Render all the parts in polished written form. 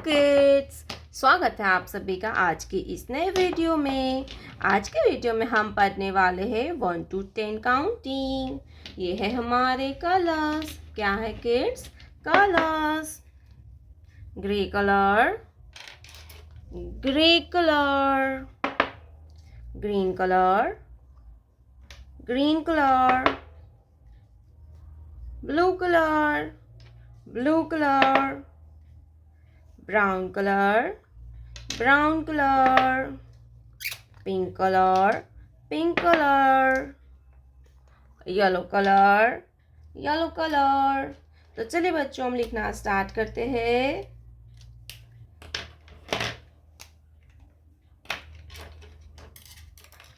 Kids, स्वागत है आप सभी का आज की इस नए वीडियो में। आज के वीडियो में हम पढ़ने वाले हैं 1 to 10 काउंटिंग। ये है हमारे कलर्स। क्या है kids? Colours. Grey colour, grey colour, green colour, green colour, blue colour, blue colour, brown color, brown color, pink color, pink color, yellow color, yellow color। तो चलिए बच्चों हम लिखना स्टार्ट करते हैं।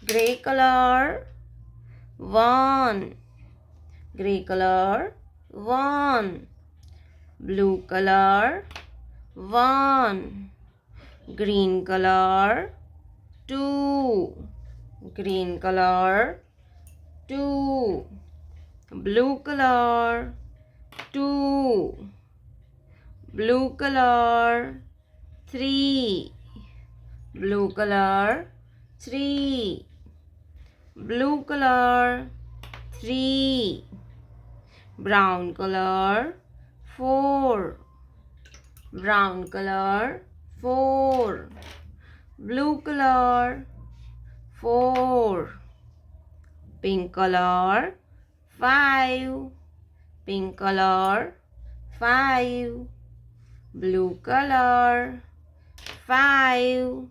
Grey colour 1, grey colour 1, blue colour 1, green color 2, green color 2, blue color 2, blue color 3, blue color 3, blue color 3, brown color 4, brown color 4, blue color 4, pink color 5, pink color 5, blue color 5,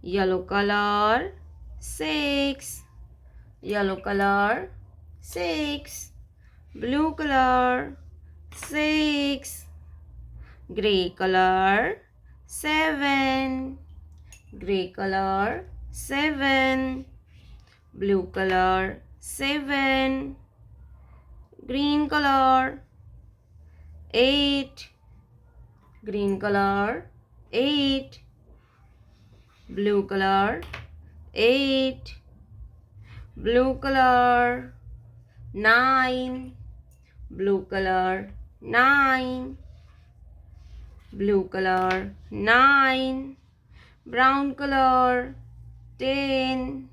yellow color 6, yellow color 6, blue color 6, gray color 7, gray color 7, blue color 7, green color 8, green color 8, blue color 8, blue color 9, blue color 9, blue color 9, brown color 10,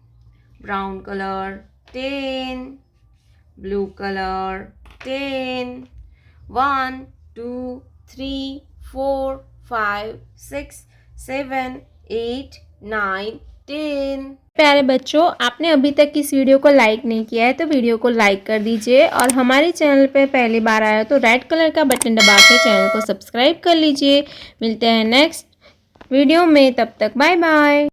brown color 10, blue color 10, 1 2 3 4 5 6 7 8 9 10। प्यारे बच्चों, आपने अभी तक इस video को like नहीं किया है तो वीडियो को लाइक कर दीजिए और हमारे चैनल पे पहली बार आया तो रेड कलर का बटन दबा के चैनल को सब्सक्राइब कर लीजिए। मिलते हैं नेक्स्ट वीडियो में, तब तक बाय बाय।